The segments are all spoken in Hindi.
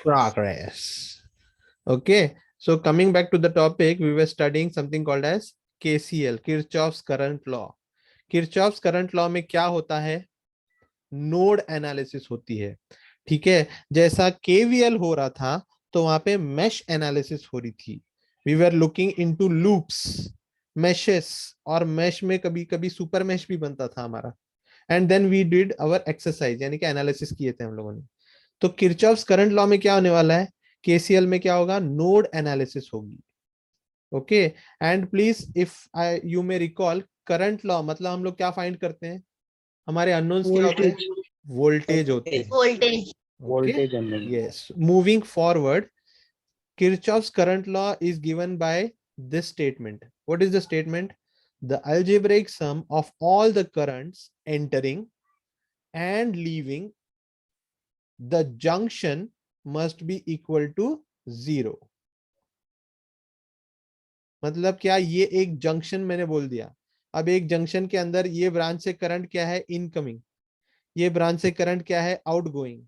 progress. Okay, so coming back to the topic, we were studying something called as KCL, Kirchhoff's current law. Kirchhoff's current law में क्या होता है? नोड एनालिसिस होती है. ठीक है, जैसा केवीएल हो रहा था तो वहां पे मेश एनालिसिस हो रही थी. We were looking into loops, meshes, और मैश में कभी कभी सुपर मैश भी बनता था हमारा. And then we did our exercise, यानी कि एनालिसिस किए थे हम लोगों ने. तो किरचॉफ्स करंट लॉ में क्या होने वाला है? केसीएल में क्या होगा? नोड एनालिसिस होगी. Okay, and please if I you may recall, current law मतलब हम लोग क्या फाइंड करते हैं? हमारे अननोन्स क्या होते हैं? वोल्टेज होते हैं. Voltage. Okay, yes. Moving forward, Kirchhoff's current law is given by this statement. What is the statement? The algebraic sum of all the currents entering and leaving the junction must be equal to 0. मतलब क्या? ये एक जंक्शन मैंने बोल दिया. अब एक जंक्शन के अंदर ये ब्रांच से करंट क्या है? इनकमिंग. ये ब्रांच से करंट क्या है? आउटगोइंग.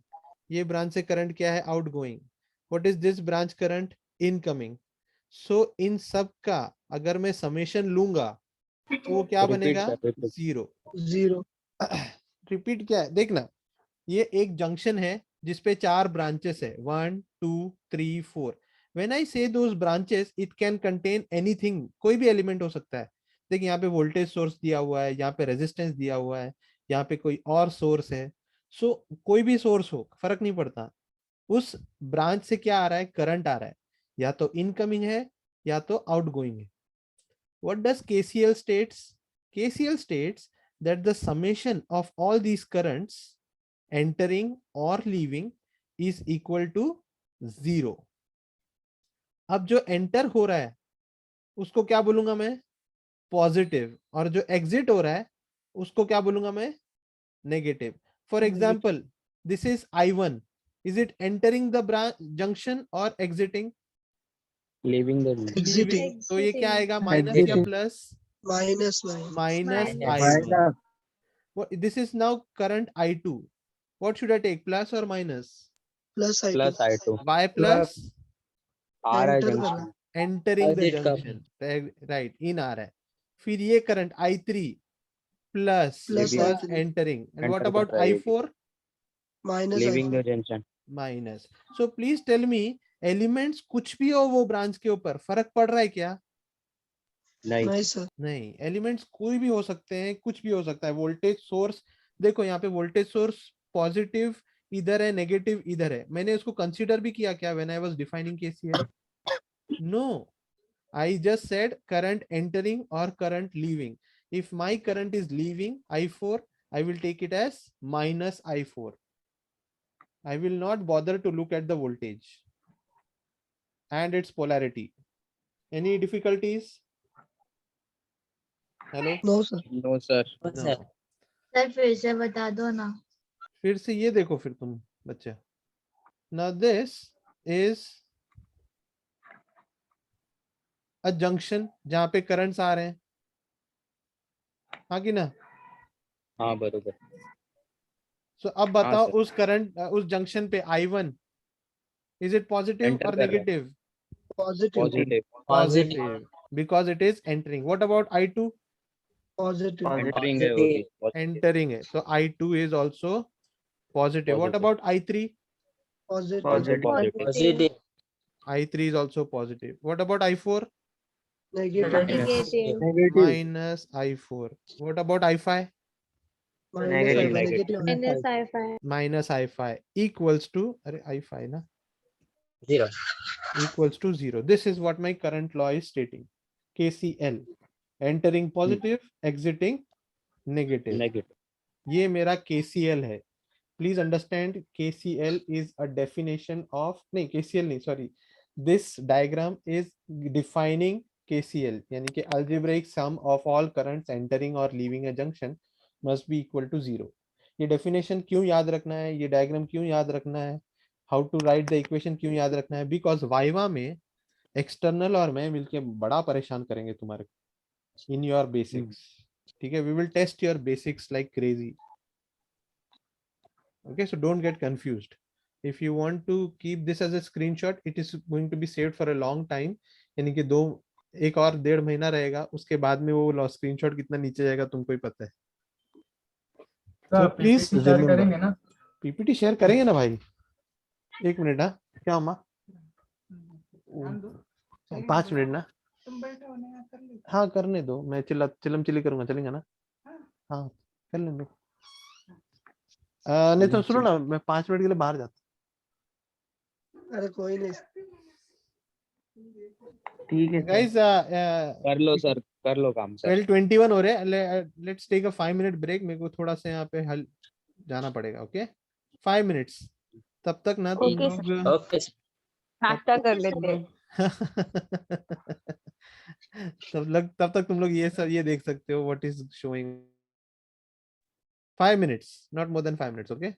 ये ब्रांच से करंट क्या है? Outgoing. What is this branch current? Incoming. So इन सब का अगर मैं समेशन लूंगा तो वो क्या बनेगा? जीरो. जीरो. रिपीट क्या है देखना. ये एक जंक्शन है जिसपे 4 ब्रांचेस है, 1 2 3 4. When I say those branches, it can contain anything, कोई भी एलिमेंट हो सकता है. देखिए यहाँ पे वोल्टेज सोर्स दिया हुआ है, यहाँ पे रेजिस्टेंस दिया हुआ है, यहाँ पे कोई और सोर्स है. सो कोई भी सोर्स हो, फर्क नहीं पड़ता. उस ब्रांच से क्या आ रहा है? करंट आ रहा है. या तो इनकमिंग है या तो आउटगोइंग है. What does KCL states? KCL states that the summation of all these currents entering or leaving is equal to 0. अब जो एंटर हो रहा है उसको क्या बोलूंगा मैं? पॉजिटिव. और जो एग्जिट हो रहा है उसको क्या बोलूंगा मैं? Negative. For example, this is I1. Is it entering the junction और एग्जिटिंग? leaving the exiting. तो ये क्या आएगा? माइनस या plus? Minus. Minus Minus. I1. This is now current I2. What should I take? Plus or minus? Plus I plus I2 Why plus? R Enter junction Entering the Exit junction. Right, in आ रहा है. फिर ये current I3 plus Plus because I3. entering. And what Enter the about drive. I4? Minus leaving the junction Minus. So please tell me, elements कुछ भी हो वो ब्रांच के ऊपर, फर्क पड़ रहा है क्या? नहीं नहीं सर. नहीं. एलिमेंट्स कोई भी हो सकते हैं, कुछ भी हो सकता है. वोल्टेज सोर्स देखो, यहाँ पे वोल्टेज सोर्स पॉजिटिव इधर है, नेगेटिव इधर है. मैंने उसको कंसीडर भी किया क्या when I was defining KCL? No. I just said current entering और current leaving. If my current is leaving I4, I will take it as minus I4. I will not bother to look at the voltage and its polarity. Any difficulties? Hello? No sir. no sir No. Sir फिर से बता दो ना. फिर से ये देखो फिर तुम बच्चे. Now this is a junction जहां पे करंट्स आ रहे हैं. हाँ कि ना? हाँ बरोबर सो अब बताओ sir. उस करंट उस जंक्शन पे I1 is it positive Enter और कर रहा है. Negative? Positive. positive positive, because it is entering. What about I2? Positive. entering है वो भी positive. एंटरिंग है, तो I2 is also positive. What Positive. About I3? Positive. positive I3 is also positive. What about I4? Negative. Negative. Negative. Minus I4. What about I5? Minus Negative. Negative. Minus I5. Minus I5 equals to, अरे I5 ना, zero equals to 0. This is what my current law is stating. KCL. Entering positive, exiting negative. negative ये मेरा KCL है. Please understand, KCL is a definition of, नहीं KCL नहीं, sorry. This diagram is defining KCL, यानी कि algebraic sum of all currents entering or leaving a junction must be equal to 0. ये definition क्यों याद रखना है? ये diagram क्यों याद रखना है? How to write the equation क्यों याद रखना है? Because वाइवा में एक्सटर्नल और मैं मिलके बड़ा परेशान करेंगे तुम्हारे in your basics. ठीक है, we will test your basics like crazy. Okay, so don't get confused. If you want to keep this as a screenshot, it is going to be saved for a long time. यानी कि एक और 1.5 महीना रहेगा, उसके बाद में वो स्क्रीनशॉट कितना नीचे जाएगा तुमको ही पता है. So please शेयर करेंगे ना? पीपीटी शेयर करेंगे ना भाई. 1 मिनट. हाँ क्या अम्मा? 5 मिनट ना. हाँ करने दो, मैं चिलम चिली करूंगा, चलेंगे ना? हाँ कर लेंगे. नहीं तो सुनो ना, मैं 5 मिनट के लिए बाहर जाता. अरे कोई नहीं. ठीक है Guys, कर लो सर, कर लो काम सर. 12:21 हो रहे हैं. Let's take a 5-minute break. मेरे को थोड़ा सा यहाँ पे हल जाना पड़ेगा. Okay 5 minutes. तब तक ना तुम Okay, लोग ओके सर. नाश्ता कर लेते हैं. तब तक तुम लोग ये देख सकते हो what is showing. 5 minutes, not more than 5 minutes. Okay.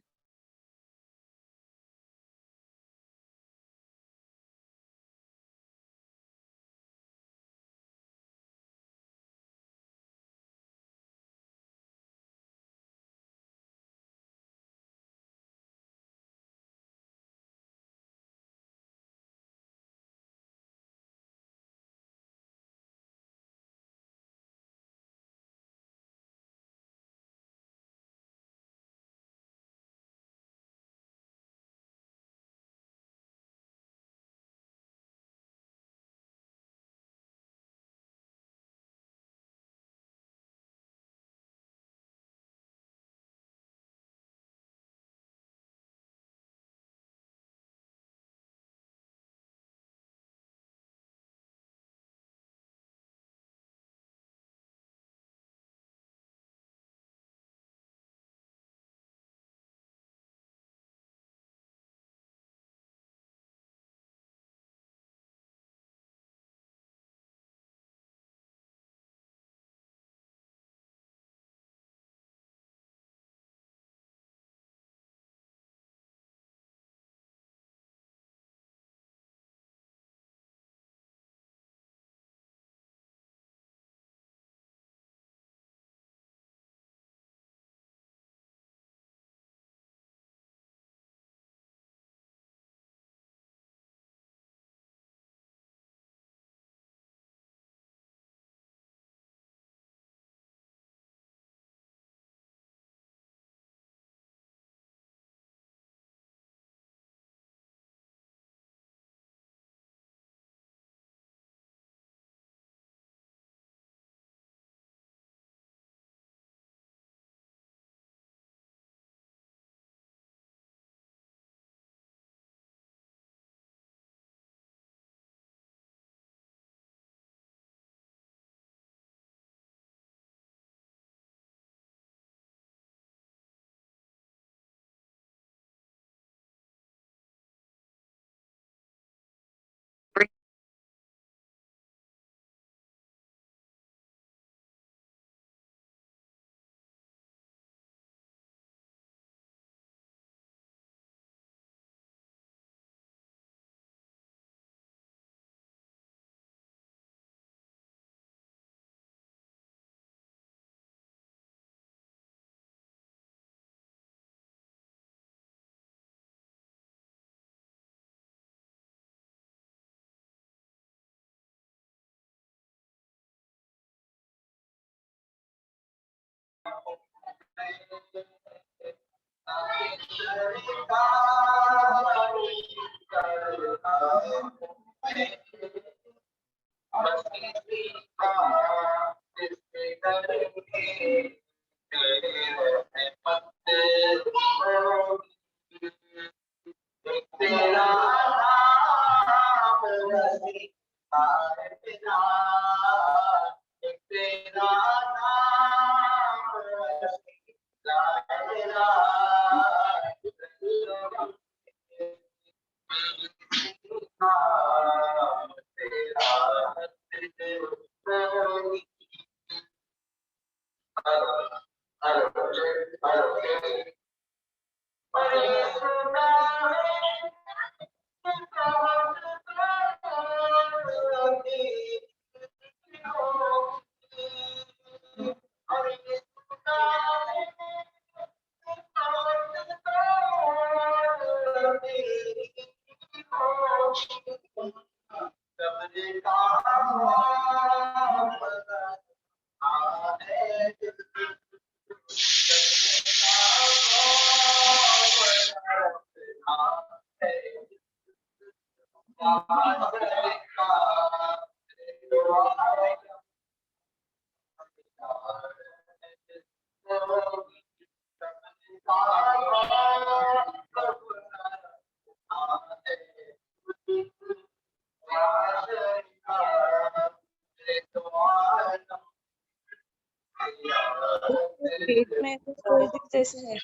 पेट में कुछ कोई दिख जैसे है।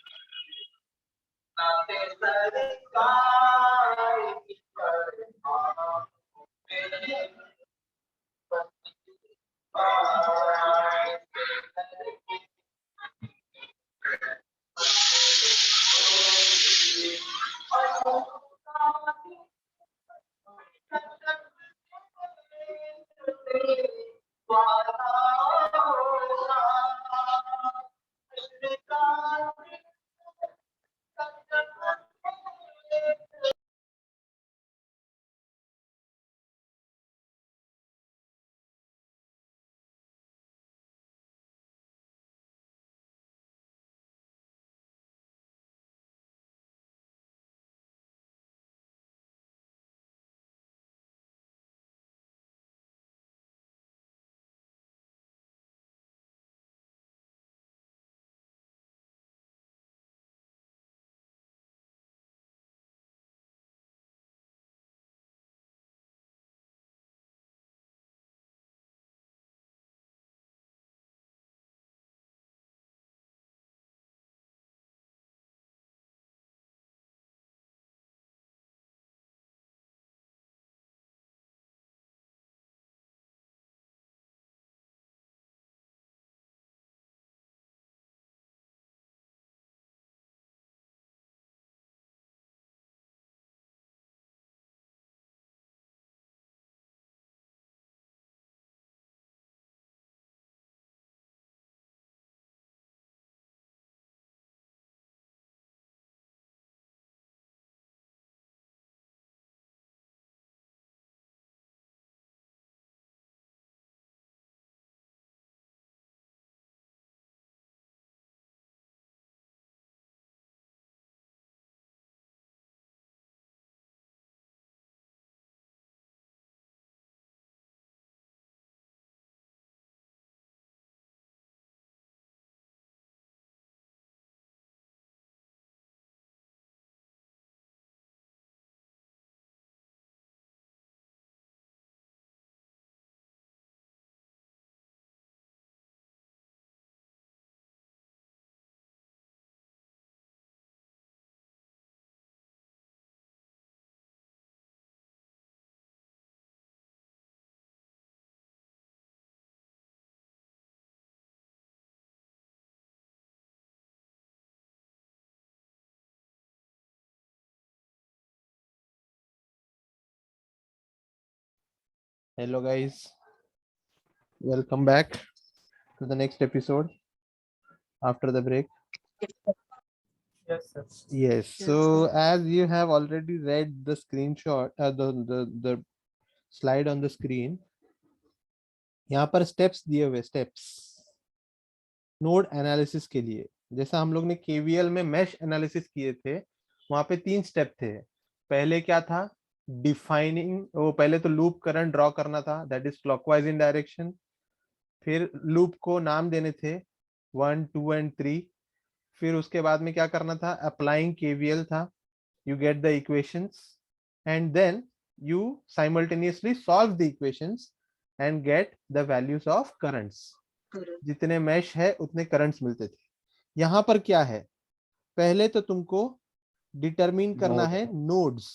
Hello guys, welcome back to the next episode after the break. Yes, sir. Yes, so as you have already read the screenshot, the slide on the screen, यहाँ पर steps दिए हुए steps नोड एनालिसिस के लिए। जैसा हम लोग ने केवीएल में मैश एनालिसिस किए थे, वहां पे 3 स्टेप थे। पहले क्या था, डिफाइनिंग, वो पहले तो लूप करंट ड्रॉ करना था, that is clockwise in direction. फिर लूप को नाम देने थे 1, 2 एंड 3। फिर उसके बाद में क्या करना था, अप्लाइंग केवीएल था, you get the equations and then you simultaneously solve the equations and get the values of currents. जितने मैश है उतने करंट्स मिलते थे। यहां पर क्या है, पहले तो तुमको डिटरमिन करना है नोड्स,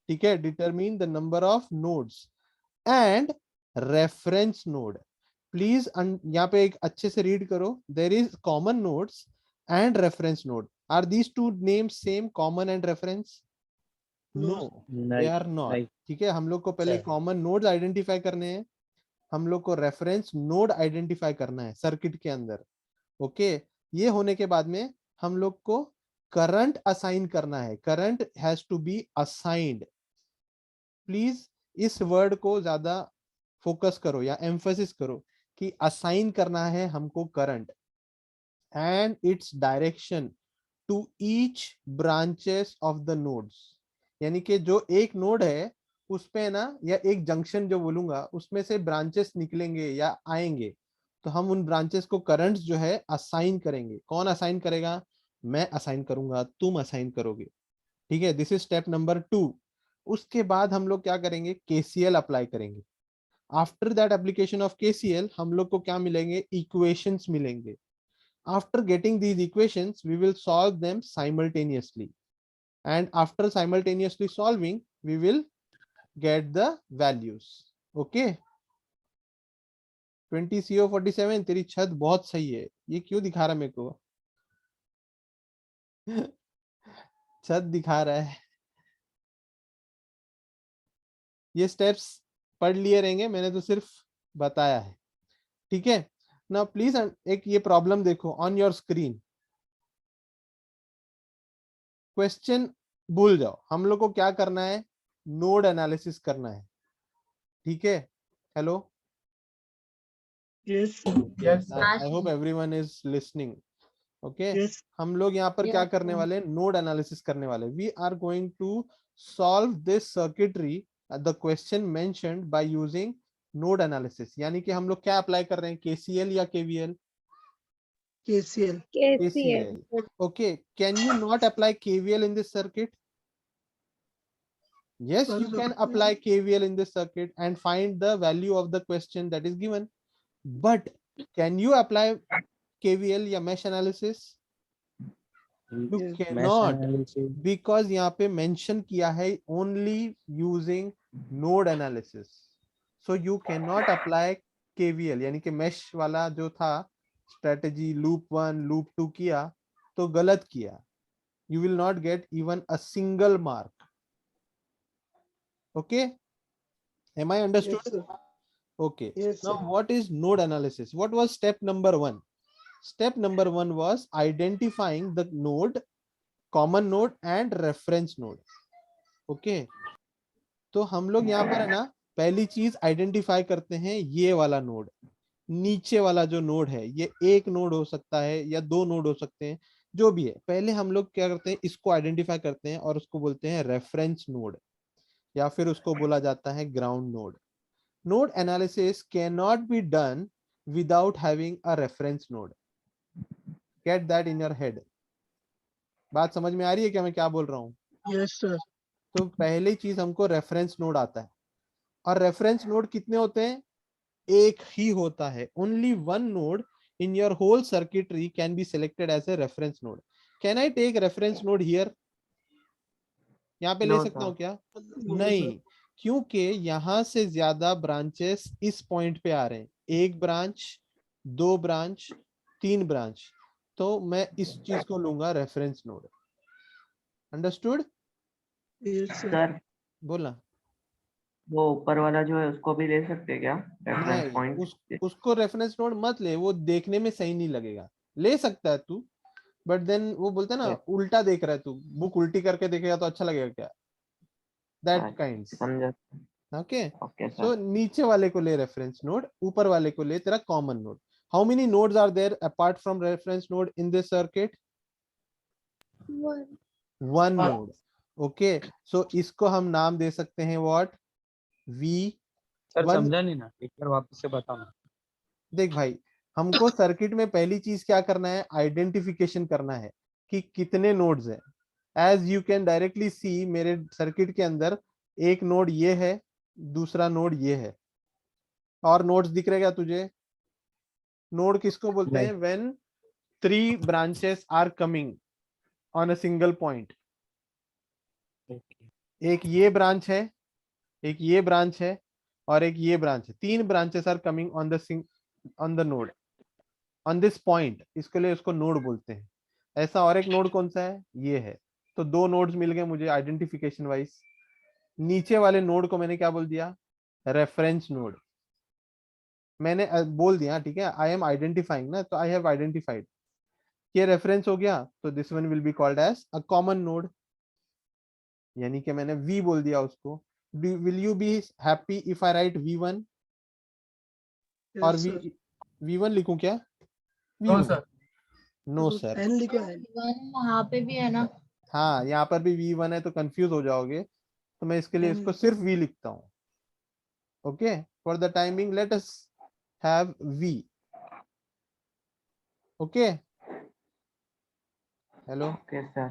ठीक है, determine the number of nodes and reference node. Please यहाँ पे एक अच्छे से रीड करो, there is common nodes and reference node. Are these two names same, common and reference? No, they are not. ठीक है, हम लोग को पहले कॉमन नोड्स आइडेंटिफाई करने हैं, हम लोग को रेफरेंस नोड आइडेंटिफाई करना है सर्किट के अंदर। ओके, ये होने के बाद में हम लोग को करंट असाइन करना है, current has to be assigned. Please इस वर्ड को ज्यादा फोकस करो या एम्फेसिस करो कि असाइन करना है हमको current and its direction to each branches of the nodes. यानी कि जो एक नोड है उस पे ना, या एक जंक्शन जो बोलूंगा उसमें से ब्रांचेस निकलेंगे या आएंगे, तो हम उन ब्रांचेस को करंट्स जो है असाइन करेंगे। कौन असाइन करेगा? मैं असाइन करूंगा, तुम असाइन करोगे। ठीक है, दिस इज स्टेप नंबर 2। उसके बाद हम लोग क्या करेंगे? केसीएल अप्लाई करेंगे। After that application of KCL हम लोग को क्या मिलेंगे? इक्वेशंस मिलेंगे। After getting these equations we will solve them simultaneously, and after simultaneously solving we will get the values. Okay, 20 CO47 तेरी छत बहुत सही है। ये क्यों दिखा रहा मेरे को? छत दिखा रहा है। ये स्टेप्स पढ़ लिए रहेंगे, मैंने तो सिर्फ बताया है। ठीक है, नाउ प्लीज एक ये प्रॉब्लम देखो ऑन योर स्क्रीन। क्वेश्चन भूल जाओ, हम लोग को क्या करना है? नोड एनालिसिस करना है। ठीक है, hello, Yes, sir. Yes, sir. I hope everyone is listening. Okay, Yes. हम लोग यहाँ पर क्या करने वाले हैं? नोड एनालिसिस करने वाले। We are going to solve this circuitry the question mentioned by using node analysis. यानी कि हम लोग क्या अप्लाई कर रहे हैं? केसीएल या KVL? KCL. KCL. KCL. Okay, can you not apply KVL in this circuit? Yes, you can apply KVL in this circuit and find the value of the question that is given. But can you apply KVL या mesh analysis? You Yes. cannot, because यहाँ पे mention किया है only using node analysis. So you cannot apply KVL, यानी कि mesh वाला जो था strategy loop 1 loop 2 किया तो गलत किया। You will not get even a single mark. Okay, am I understood? Yes, sir. Okay, Yes, now sir. what is node analysis? What was step number 1? Step number 1 was identifying the node, common node and reference node. Okay, तो हम लोग यहाँ पर है ना, पहली चीज आइडेंटिफाई करते हैं ये वाला नोड। नीचे वाला जो नोड है, ये एक नोड हो सकता है या दो नोड हो सकते हैं, जो भी है। पहले हम लोग क्या करते हैं? इसको आइडेंटिफाई करते हैं और उसको बोलते हैं रेफरेंस नोड, या फिर उसको बोला जाता है ground node. Node analysis can not be done without having a reference node. Get that in your head. बात समझ में आ रही है क्या मैं क्या बोल रहा हूँ? Yes, sir. तो पहली चीज हमको रेफरेंस नोड आता है। और रेफरेंस नोड कितने होते हैं? एक ही होता है। Only one node in your whole circuitry can be selected as a reference node. Can I take reference node here? यहाँ पे ले सकता हूँ क्या? नहीं, क्योंकि यहाँ से ज्यादा ब्रांचेस इस पॉइंट पे आ रहे हैं। एक ब्रांच, दो ब्रांच, तीन ब्रांच, तो मैं इस चीज को लूंगा reference node. Understood? Yes, sir. Sir बोलना। वो ऊपर वाला जो है उसको भी ले सकते हैं क्या? रेफरेंस नहीं, पॉइंट। उसको रेफरेंस नोड मत ले, वो देखने में सही नहीं लगेगा। ले सकता है तू, बट देन वो बोलते हैं ना, उल्टा देख रहा है तू, बुक उल्टी करके देखेगा तो अच्छा लगेगा क्या? That kind. समझा। Okay, okay so sir. नीचे वाले को ले रेफरेंस नोड, ऊपर वाले को ले तेरा common node. How many nodes are there apart from reference node in this circuit? One. One node. Okay, so इसको हम नाम दे सकते हैं व्हाट? We sir one. समझा नहीं ना, एक बार वापस से बताना। देख भाई, हमको सर्किट में पहली चीज क्या करना है? आइडेंटिफिकेशन करना है कि कितने नोड्स हैं। एज यू कैन डायरेक्टली सी, मेरे सर्किट के अंदर एक नोड ये है, दूसरा नोड ये है। और नोड्स दिख रहे क्या तुझे? नोड किसको बोलते हैं? When 3 branches are coming on a single point. एक ये ब्रांच है, एक ये ब्रांच है, और एक ये ब्रांच है। 3 branches are coming on the node on this point, इसके लिए उसको नोड बोलते हैं। ऐसा और एक नोड कौन सा है? ये है। तो 2 नोड्स मिल गए मुझे आइडेंटिफिकेशन वाइज। नीचे वाले नोड को मैंने क्या बोल दिया? Reference node. मैंने बोल दिया, ठीक है, आई एम आइडेंटिफाइंग ना, तो आई हैव आइडेंटिफाइड। ये रेफरेंस हो गया, तो this one will be called as a common node, यानी कि मैंने V बोल दिया उसको. Will you be happy if I write V1 और Yes, sir. V1 लिखूं क्या? No V1. Sir, no sir. N लिखो N. वन वहाँ पे भी है ना? हाँ, यहाँ पर भी V1 है तो कंफ्यूज हो जाओगे, तो मैं इसके लिए N इसको लिखो. सिर्फ V लिखता हूँ. Okay, for the timing let us have V. Okay, hello. Okay sir.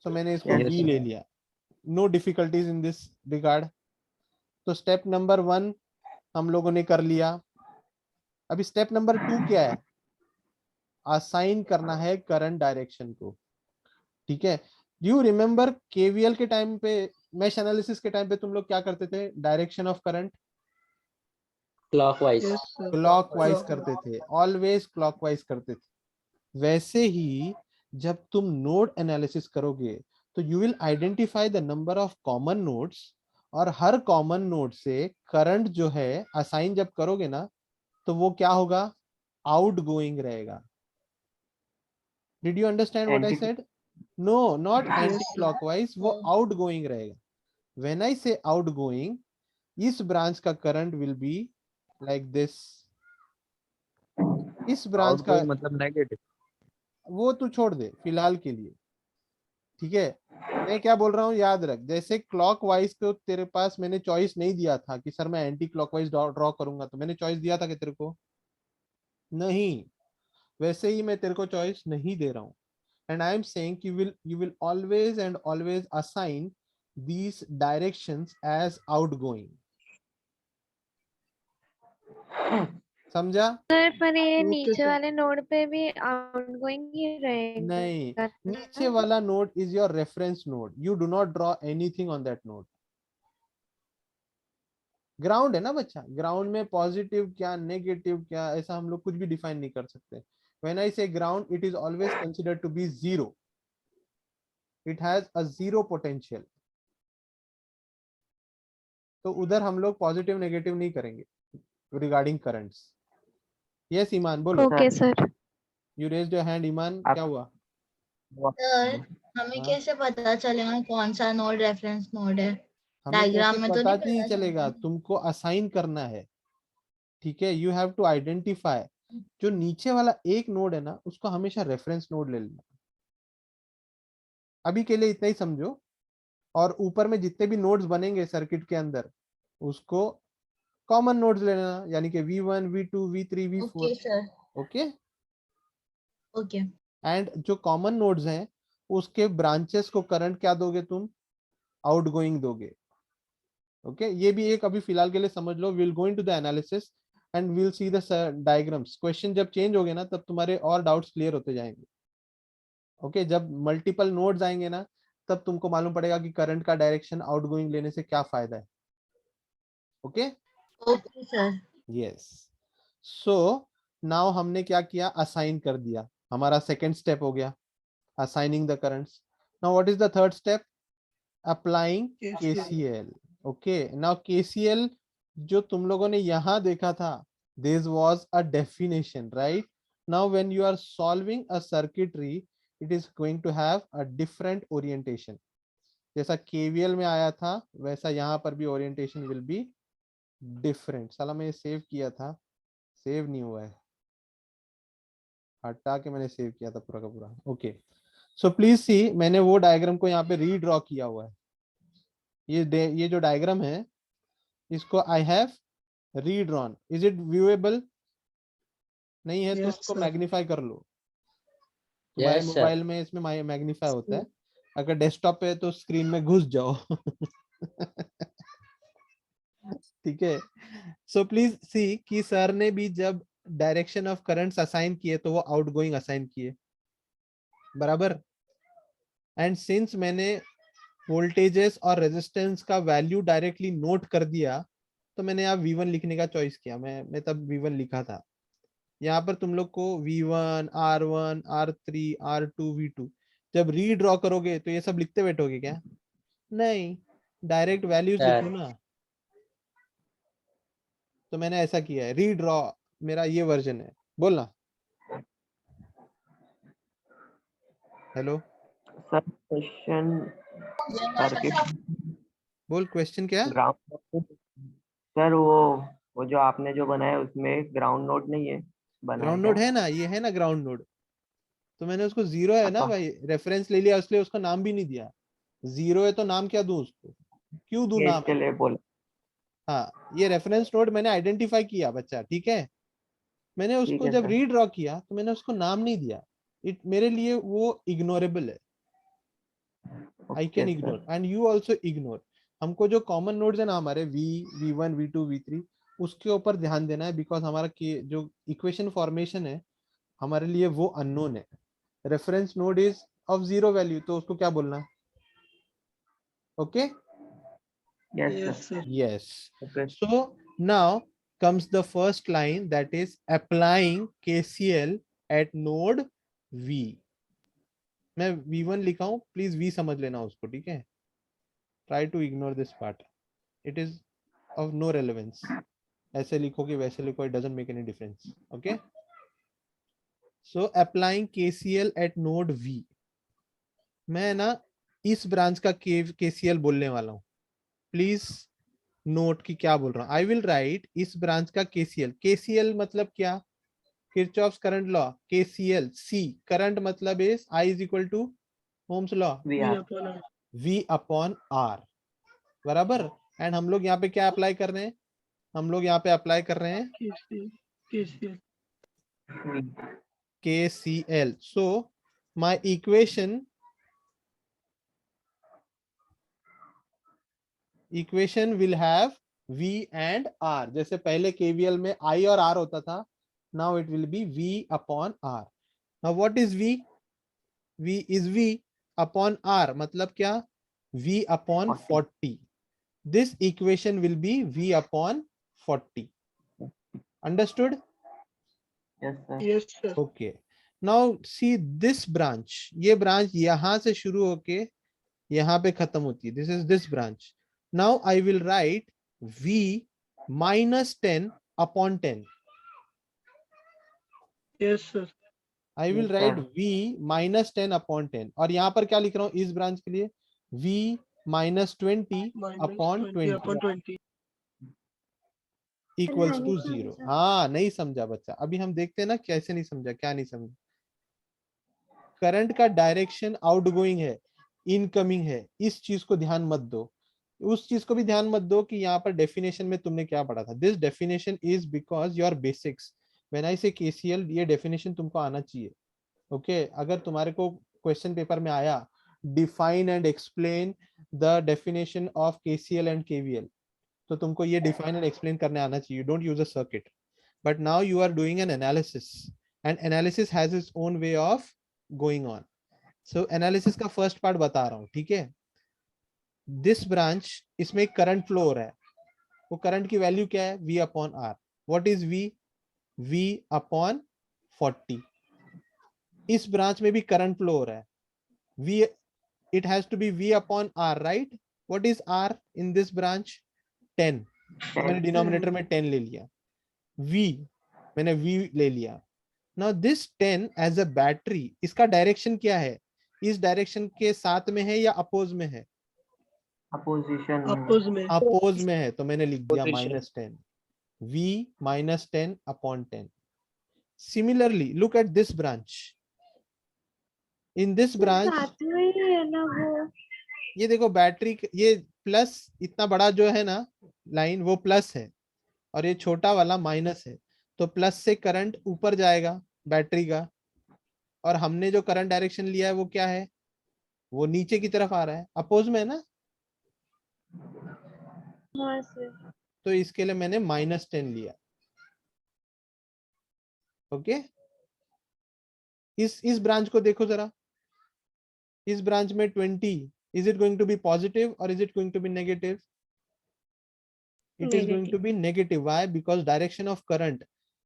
तो मैंने इसको Yes, V sir. ले लिया. No difficulties in this regard. तो स्टेप नंबर 1 हम लोगों ने कर लिया. अभी स्टेप नंबर 2 क्या है? असाइन करना है करंट डायरेक्शन को. ठीक है. यू रिमेम्बर केवीएल के टाइम पे, मेश एनालिसिस के टाइम पे तुम लोग क्या करते थे? Direction of current clockwise. Yes, sir. Clockwise Clock. करते थे, ऑलवेज क्लॉकवाइज करते थे. वैसे ही जब तुम नोड एनालिसिस करोगे तो you will identify the number of common nodes, और हर कॉमन नोड से करंट जो है असाइन जब करोगे ना, तो वो क्या होगा? आउट गोइंग रहेगा. Did you understand what I Anti- said? No, not Yes, anti sir. Clockwise, वो आउट गोइंग रहेगा. When I say outgoing, इस ब्रांच का current will be like this. इस ब्रांच का आउटगोइंग मतलब नेगेटिव. वो तू छोड़ दे फिलहाल के लिए. ठीक है, मैं क्या बोल रहा हूँ याद रख. जैसे क्लॉकवाइज को तेरे पास मैंने चॉइस नहीं दिया था कि सर मैं एंटी क्लॉकवाइज ड्रॉ करूंगा, तो मैंने चॉइस दिया था कि तेरे को? नहीं. वैसे ही मैं तेरे को चॉइस नहीं दे रहा हूँ. एंड आई एम सेइंग कि you will always and always assign these directions as outgoing. समझा? सर पर ये Okay, नीचे sir. वाले नोड पे भी आउटगोइंग ही नहीं, रहेगा नीचे ना? वाला node is your reference node. You do not draw anything on that node. Ground है ना बच्चा, ग्राउंड में पॉजिटिव क्या नेगेटिव क्या ऐसा हम लोग कुछ भी डिफाइन नहीं कर सकते. When I say ground, it is always considered to be zero. It has a zero potential. तो उधर हम लोग पॉजिटिव नेगेटिव नहीं करेंगे रिगार्डिंग करंट्स. यस ईमान बोलो. Okay sir. You raised your hand Iman, आप- क्या हुआ? सर हमें हाँ? कैसे पता चलेगा कौन सा नोड रेफरेंस नोड है? हमें डायग्राम कैसे में तो पता नहीं नहीं पता चलेगा? चलता। तुमको असाइन करना है. ठीक है, यू हैव टू आइडेंटिफाई. जो नीचे वाला एक नोड है ना, उसको हमेशा रेफरेंस नोड ले लेना. अभी के लिए इतना ही समझो. और ऊपर में जितने भी नोड्स बनेंगे सर्किट के अंदर, उसको कॉमन नोड्स ले लेना, यानी कि V1 V2 V3 V4. Okay sir. Okay. Okay. And जो कॉमन नोड्स हैं, उसके ब्रांचेस को करंट क्या दोगे तुम? आउटगोइंग दोगे. ओके, ये भी एक अभी फिलहाल के लिए समझ लो. Will go into the analysis and will see the diagrams. Question जब चेंज होगे ना, तब तुम्हारे और डाउट्स क्लियर होते जाएंगे. ओके, जब मल्टीपल नोड्स आएंगे ना, तब तुमको मालूम पड़ेगा कि करंट का डायरेक्शन आउटगोइंग लेने से क्या फायदा है. Okay. Okay sir. Yes. So now हमने क्या किया? असाइन कर दिया. हमारा सेकेंड स्टेप हो गया assigning the currents. Now what is the third step? Applying KCL. Okay, now KCL जो तुम लोगों ने यहां देखा था, this was a definition, right? Now when you are solving a circuitry, it is going to have a different orientation. जैसा KVL में आया था, वैसा यहाँ पर भी orientation will be different. साला मैं सेव किया था, सेव नहीं हुआ है, हटा के मैंने सेव किया था पूरा का पूरा. ओके, सो प्लीज सी, मैंने वो डायग्राम को यहाँ पे रीड्रॉ किया हुआ है. ये जो डायग्राम है, इसको I have redrawn. Is it viewable? नहीं है तो Yes, उसको sir. मैग्नीफाई कर लो. तुम्हारे Yes, sir. मोबाइल में इसमें मैग्नीफाई होता है. अगर डेस्कटॉप पे है तो स्क्रीन में घुस जाओ. ठीक है. सो प्लीज सी कि सर ने भी जब डायरेक्शन ऑफ करंट्स असाइन किए तो वो आउटगोइंग असाइन किए, बराबर. एंड सिंस मैंने वोल्टेजेस और रेजिस्टेंस का वैल्यू डायरेक्टली नोट कर दिया, तो मैंने यहाँ V1 लिखने का चॉइस किया. मैं तब V1 लिखा था. यहाँ पर तुम लोग को V1 R1 R3 R2 V2 जब रीड्रॉ करोगे तो ये सब लिखते बैठोगे क्या? नहीं, डायरेक्ट वैल्यूज Sir. लिखो ना. तो मैंने ऐसा किया है. रीड्रॉ मेरा ये वर्जन है. बोलना. हेलो, सर क्वेश्चन करके बोल क्वेश्चन क्या? ग्राउंड सर वो जो आपने जो बनाया उसमें ग्राउंड नोड नहीं है बनाया ग्राउंड क्या? नोड है ना, ये है ना ग्राउंड नोड। तो मैंने उसको जीरो है ना अच्छा भाई, रेफरेंस ले लिया इसलिए उसका नाम भी नहीं दिया। जीरो है तो नाम क्या दूं उसको, क्यों दूं ये नाम? इसके लिए बोला। हाँ, ये रेफरेंस नोड मैंने आइडेंटिफाई किया बच्चा, ठीक है। मैंने ठीक उसको है जब सर। रीड्रॉ किया तो मैंने उसको नाम नहीं दिया। इट मेरे लिए वो इग्नोरेबल है। I okay can sir. Ignore and you also ignore. हमको जो कॉमन नोड्स है ना हमारे V1 V2 V3, उसके ऊपर ध्यान देना है, बिकॉज हमारा जो इक्वेशन फॉर्मेशन है हमारे लिए वो अननोन है। Reference node is of zero value, तो उसको क्या बोलना? Okay, yes Yes, sir. sir. yes. Okay So now comes the first line, that is applying KCL at node V. मैं V1 लिखा हूं, प्लीज V समझ लेना उसको, ठीक है। Try to ignore this part, it is of no relevance. ऐसे लिखो कि वैसे लिखो, it doesn't make any difference. Okay, so applying KCL at node V। मैं ना इस ब्रांच का KCL बोलने वाला हूं, प्लीज नोट की क्या बोल रहा हूं। आई विल राइट इस ब्रांच का KCL मतलब क्या? Kirchhoff's current law. KCL C, current मतलब is I is equal to Ohm's law, we V आर upon R. V upon R, बराबर। एंड हम लोग यहाँ पे क्या अप्लाई कर रहे हैं? हम लोग यहाँ पे अप्लाई कर रहे हैं KCL. KCL. KCL. So my equation will have V and R. जैसे पहले KVL में I और R होता था, now it will be V upon R. Now what is V? V is V upon R, मतलब क्या? V upon 40. This equation will be V upon 40. Understood? Yes sir. Yes, sir. Okay. Now see this branch. ये branch यहाँ से शुरू होके यहाँ पे खत्म होती है. This is this branch. Now I will write V minus 10 upon 10. Yes, sir. I will Yes, write sir. V minus 10 upon 10. और यहाँ पर क्या लिख रहा हूँ इस ब्रांच के लिए? V minus 20 Minus upon 20 upon 20 20. equals to 0. हाँ, नहीं समझा बच्चा, अभी हम देखते हैं ना कैसे नहीं समझा, क्या नहीं समझा। करंट का डायरेक्शन आउटगोइंग है, इनकमिंग है, इस चीज को ध्यान मत दो। उस चीज को भी ध्यान मत दो कि यहाँ पर डेफिनेशन में तुमने क्या पढ़ा था। This definition is because your basics. When I से KCL, ये डेफिनेशन तुमको आना चाहिए। ओके, अगर तुम्हारे को क्वेश्चन पेपर में आया define and explain the definition of KCL and KVL, तो तुमको ये डिफाइन एंड एक्सप्लेन करने आना चाहिए। Don't use a circuit, but now you are doing an analysis, and analysis has its own way of going on. So analysis का फर्स्ट पार्ट बता रहा हूं, ठीक है। दिस ब्रांच, इसमें करंट फ्लो हो रहा है, वो करंट की वैल्यू क्या है? V upon R। What is V? V upon 40। इस ब्रांच में भी करंट फ्लो हो रहा है, V, it has to be V upon R, right? What is R in this branch? 10. तो मैंने डिनोमिनेटर में 10 ले लिया। V, मैंने V ले लिया। Now this 10 as a battery, इसका डायरेक्शन क्या है? इस डायरेक्शन के साथ में है या अपोज में है? अपोजिशन Oppose में. अपोज में है, तो मैंने लिख दिया Position. -10. V minus 10 upon 10. Similarly, look at this branch. In this branch, साथ में ही है ना वो। ये देखो बैटरी, ये प्लस, इतना बड़ा जो है ना लाइन, वो प्लस है, और ये छोटा वाला माइनस है। तो प्लस से करंट ऊपर जाएगा बैटरी का, और हमने जो करंट डायरेक्शन लिया है वो क्या है? वो नीचे की तरफ आ रहा है, अपोज में है ना। हाँ सर। तो इसके लिए मैंने -10 लिया। ओके, इस ब्रांच को देखो जरा। इस ब्रांच में 20, is it going to be positive और is it going to be negative? It is going to be negative. Why? Because direction of current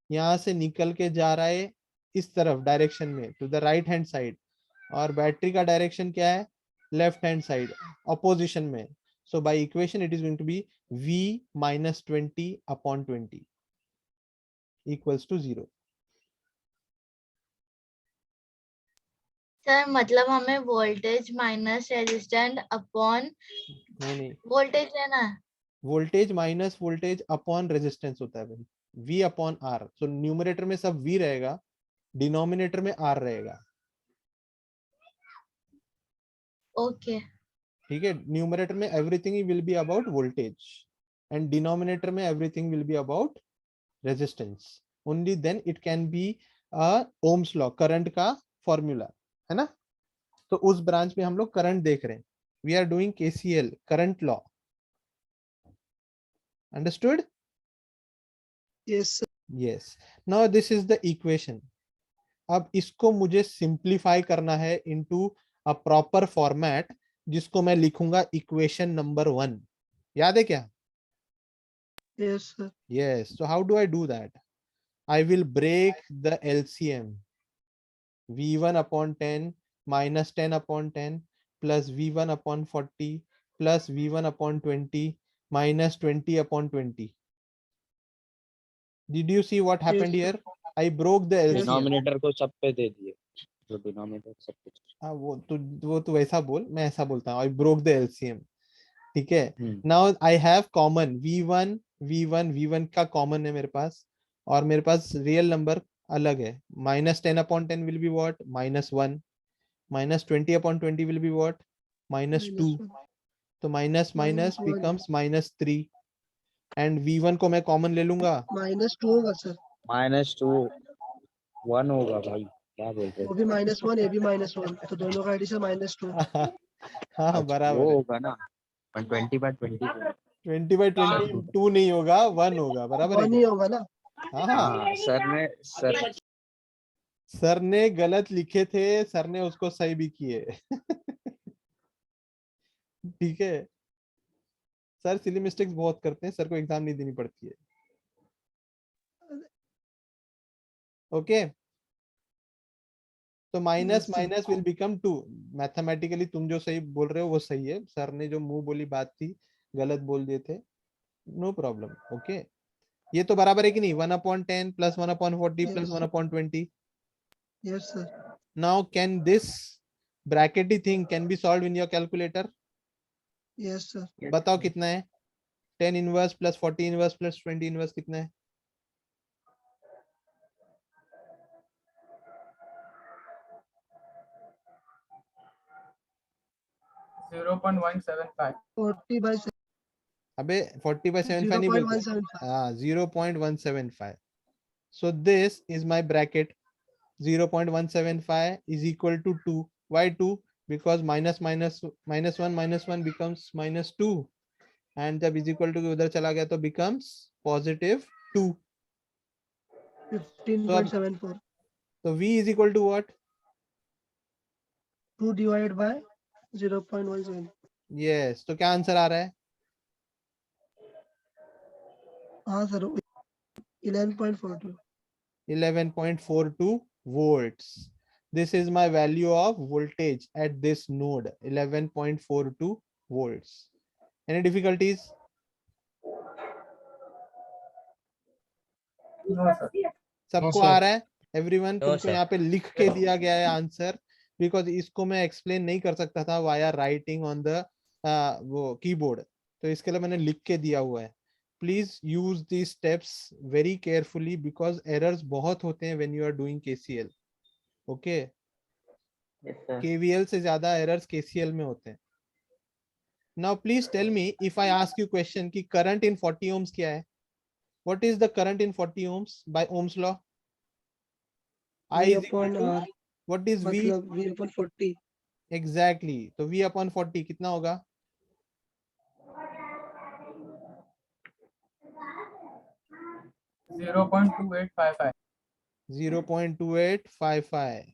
यहाँ से निकल के जा रहा है इस तरफ डायरेक्शन में, to the right hand side, और बैटरी का डायरेक्शन क्या है? लेफ्ट हैंड साइड, अपोजिशन में। So by equation it is going to be V minus 20 upon 20 equals to 0. Sir मतलब हमें वोल्टेज माइनस रेजिस्टेंट अपॉन नहीं, वोल्टेज है ना। Voltage minus voltage upon resistance होता है भाई, V upon R। So numerator में सब V रहेगा, डिनोमिनेटर में R रहेगा। ओके ठीक है, न्यूमरेटर में everything will be about voltage and denominator में everything will be about resistance. Only then it can be a Ohm's law, current का फॉर्मूला, है ना। तो उस ब्रांच में हम लोग करंट देख रहे हैं, we are doing KCL, current law. Understood? Yes, sir. Yes. Now this is the equation. अब इसको मुझे सिंप्लीफाई करना है इनटू अ प्रॉपर फॉर्मेट, जिसको मैं लिखूंगा इक्वेशन नंबर 1। याद है क्या? Yes, sir. Yes. So how do I do that? I will break the LCM. V1 upon 10 minus 10 upon 10 plus V1 upon 40 plus V1 upon 20 minus 20 upon 20. Did you see what happened Yes, sir. here? I broke the LCM. Denominator को सब पे दे दिए, जो डिनोमिनेटर सब पे। हाँ, वो तो वैसा बोल, मैं ऐसा बोलता हूँ, I broke the LCM। ठीक है। हम्म, Now I have common V1 का कॉमन है मेरे पास, और मेरे पास रियल नंबर अलग है। Minus 10 upon 10 will be what? -1। Minus 20 upon 20 will be what? -2। -1. तो minus minus -1. Becomes -3, and V1 को मैं कॉमन ले लूंगा। -2 होगा सर। -2 1 होगा भाई, क्या बोल रहे वो हो? भी -1, ये भी -1, तो दोनों का एडिशन -2। हाँ अच्छा, बराबर वो है। होगा ना 20/20। 20/22 नहीं होगा, 1 होगा, बराबर है 1 क्या? ही होगा ना। हाँ, हाँ सर ने गलत लिखे थे, सर ने उसको सही भी किए। ठीक है, सर सिली मिस्टेक्स बहुत करते हैं, सर को एग्जाम नहीं देनी पड़ती है। ओके, तो minus Yes, sir. Minus will become 2। Mathematically तुम जो सही बोल रहे हो वो सही है, सर ने जो मुंह बोली बात थी गलत बोल दिए थे, नो प्रॉब्लम। ओके, ये तो बराबर है कि नहीं? 1/10 plus 1/40 plus Yes. 1/20। Yes, sir. Now can this brackety thing can be solve in your calculator? Yes, sir. बताओ कितना है? 10 inverse plus 40 inverse plus 20 inverse कितना है? 0.175। 40/7. अबे 40/75 नहीं बोलते, 0.175. हाँ 0.175। so this is my bracket, 0.175 is equal to 2. Why 2? Because -1 becomes -2, and जब is equal to उधर चला गया तो becomes +2। तो अब 15.74. तो V is equal to what? 2 divided by 0.17. Yes, तो क्या आंसर आ रहा है? हाँ sir, 11.42. 11.42 volts. This is my value of voltage at this node, 11.42 volts. Any difficulties? No sir. सबको आ रहा है? एवरीवन, तुमको यहाँ पे लिख के दिया गया है आंसर, बिकॉज इसको मैं एक्सप्लेन नहीं कर सकता था वाया राइटिंग ऑन द वो कीबोर्ड, तो इसके लिए मैंने लिख के दिया हुआ है। Please use the steps very carefully, because errors बहुत होते हैं when you are doing KCL। Okay, Yes, sir. KVL से ज्यादा एरर्स KCL में होते हैं। Now please tell me, if I ask you question कि करंट इन 40 ohms क्या है? What is the current in 40 ohms by Ohm's law? I V is equal upon to, R, what is V? मतलब V upon 40. Exactly, तो V/40 कितना होगा? 0.2855। 0.2855।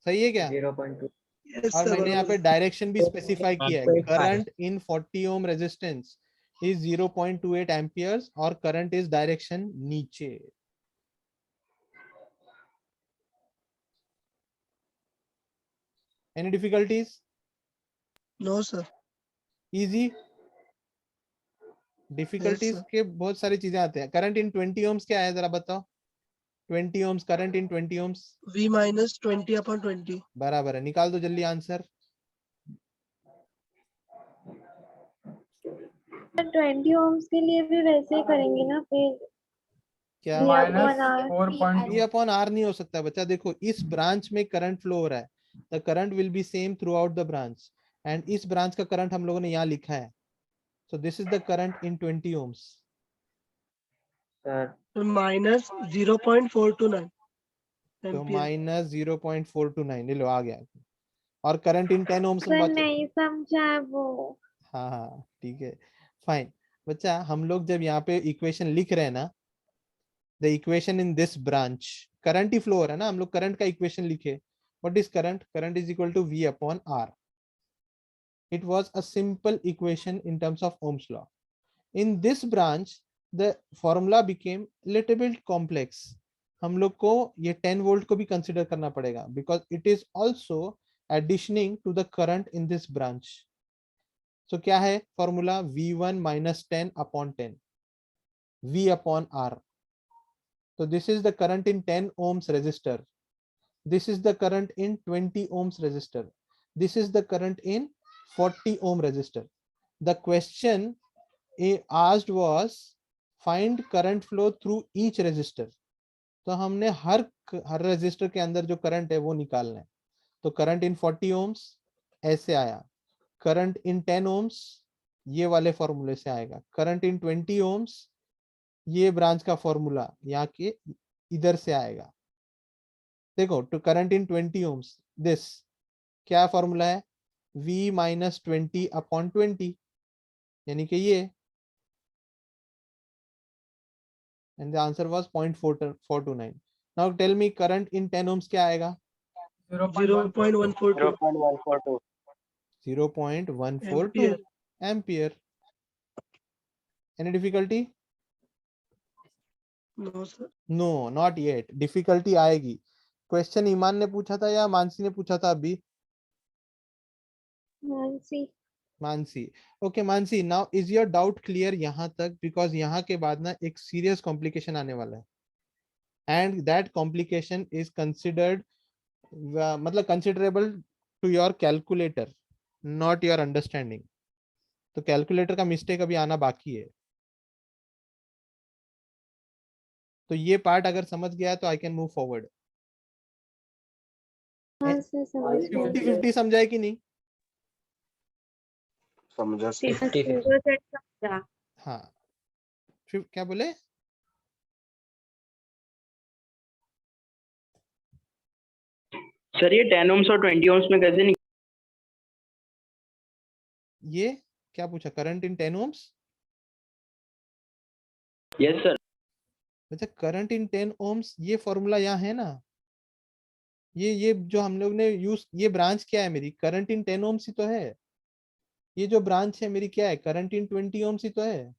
सही है क्या? 0.2. Yes, और sir, मैंने यहाँ बराबर पे है। डायरेक्शन भी स्पेसिफाई किया है, 1.5। Current in 40 ohm resistance is 0.28 amperes और करंट इज डायरेक्शन नीचे। Any difficulties? No, sir. Easy? Difficulties sir. के बहुत सारी चीजें आते हैं. करंट इन 20 ohms क्या है जरा बताओ. 20 ohms current in 20 ohms V minus 20/20. बराबर है. निकाल दो जल्दी आंसर. 20 ohms के लिए भी वैसे ही करेंगे ना फिर. क्या V minus upon R. 4.2. V upon R नहीं हो सकता बच्चा. देखो इस ब्रांच में करंट फ्लो हो रहा है. The current will B same through out the branch and इस ब्रांच का करंट हम लोगों ने यहाँ लिखा है. So this is the current in 20 ohms. Sir Minus 0.429 तो ampere. माइनस 0.429 लो आ गया. और करंट इन 10 ohms में सर नहीं समझा वो. हाँ हाँ ठीक है फाइन. बच्चा हम लोग जब यहाँ पे इक्वेशन लिख रहे हैं ना, the equation in this branch current he flow हो रहा है ना. हम लोग करंट का इक्वेशन लिखे. What is current? Current is equal to V upon R. It was a simple equation in terms of Ohm's law. In this branch, the formula became little bit complex. हम लोग को ये 10 volt को भी consider करना पड़ेगा because it is also additioning to the current in this branch. So क्या है formula? V1 minus 10 upon 10. V upon R. So this is the current in 10 ohms resistor. This is the current in 20 ohms resistor. This is the current in 40 ohm resistor. The question asked was find current flow through each resistor. तो हमने हर रेजिस्टर के अंदर जो करंट है वो निकालना है. तो करंट इन 40 ohms ऐसे आया. करंट इन 10 ohms ये वाले फॉर्मूले से आएगा. करंट इन 20 ohms ये ब्रांच का फॉर्मूला यहाँ के इधर से आएगा. देखो to current in 20 ohms this क्या फॉर्मूला है? V minus 20 upon 20 यानी कि ये. And the answer was 0.429. Now tell me current in 10 ohms क्या आएगा? 0.142. 0.142 0.142 ampere. ampere. Any difficulty? No, sir. No, not yet. Difficulty आएगी. Question ईमान ने पूछा था या मानसी ने पूछा था अभी? Mansi. Mansi. Okay Mansi, now is your doubt clear यहाँ तक? Because यहाँ के बाद ना एक serious complication आने वाला है. And that complication is considered मतलब considerable to your calculator, not your understanding. तो कैलकुलेटर का मिस्टेक अभी आना बाकी है. तो ये पार्ट अगर समझ गया तो आई कैन मूव फॉरवर्ड. हाँ सर समझ गए. 50-50 समझा है कि नहीं? समझा सर। 50% समझा. हाँ क्या बोले? सर ये 10 ohms और 20 ohms में कैसे ये क्या पूछा? Current in 10 ohms. Yes sir. अच्छा करंट इन 10 ohms ये फॉर्मूला यहाँ है ना. ये जो हम लोग ने यूज, ये ब्रांच क्या है मेरी? करंट इन 10 ohms ही तो है. ये जो ब्रांच है मेरी क्या है? करंट इन 20 ohms ही तो है.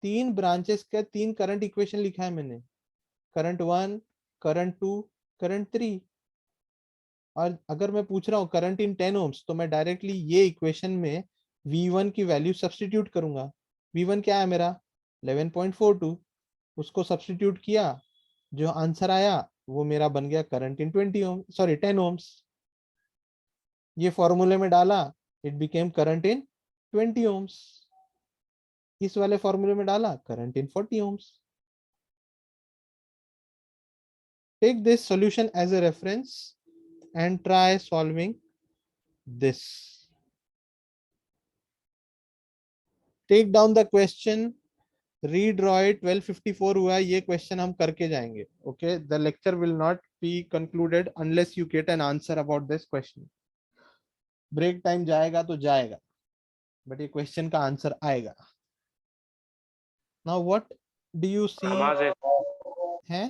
तीन ब्रांचेस का तीन करंट इक्वेशन लिखा है मैंने. Current 1, current 2, current 3. और अगर मैं पूछ रहा हूँ करंट इन 10 ohms तो मैं डायरेक्टली ये इक्वेशन में V1 की वैल्यू सब्स्टिट्यूट करूंगा. V1 क्या है मेरा? 11.42. उसको सब्स्टिट्यूट किया, जो आंसर आया वो मेरा बन गया current in 20 ohms, sorry 10 ohms. ये फॉर्मूले में डाला, it became current in 20 ohms. इस वाले फॉर्मूले में डाला, current in 40 ohms. Take this solution as a reference and try solving this. Take down the question, redraw it. 12:54 हुआ है, ये क्वेश्चन हम करके जाएंगे. Okay, the lecture will not be concluded unless you get an answer about this question. Break time जाएगा तो जाएगा, बट ये क्वेश्चन का आंसर आएगा. Now what do you see? है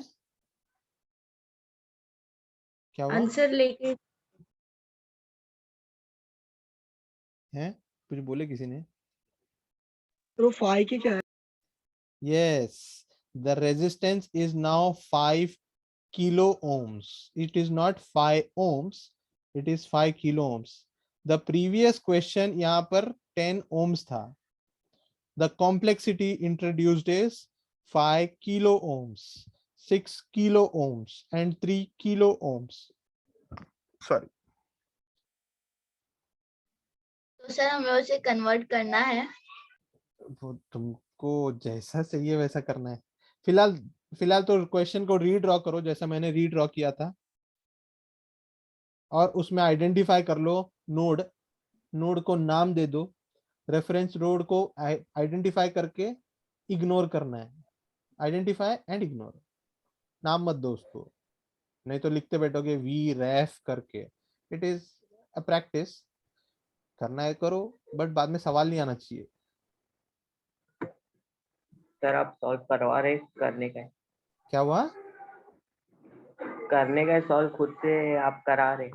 क्या हुआ? आंसर लेके है कुछ बोले किसी ने? तो 5 के क्या है? Yes, the resistance is now 5 kilo ohms. It is not 5 ohms, it is 5 kilo ohms. The previous question यहाँ पर 10 ohms था. The complexity introduced is 5 kilo ohms, 6 kilo ohms and 3 kilo ohms. Sorry. तो सर हमें उसे कन्वर्ट करना है. वो तुमको जैसा चाहिए वैसा करना है. फिलहाल तो क्वेश्चन को रीड्रॉ करो जैसा मैंने रीड्रॉ किया था, और उसमें आइडेंटिफाई कर लो नोड को नाम दे दो, रेफरेंस नोड को आइडेंटिफाई करके इग्नोर करना है. आइडेंटिफाई एंड इग्नोर, नाम मत दो उसको, नहीं तो लिखते बैठोगे वी रेफ करके. इट इज अ प्रैक्टिस, करना है करो, बट बाद में सवाल नहीं आना चाहिए. सर आप सॉल्व करवा रहे, करने का है, क्या हुआ? करने का सॉल्व खुद से आप करा रहे.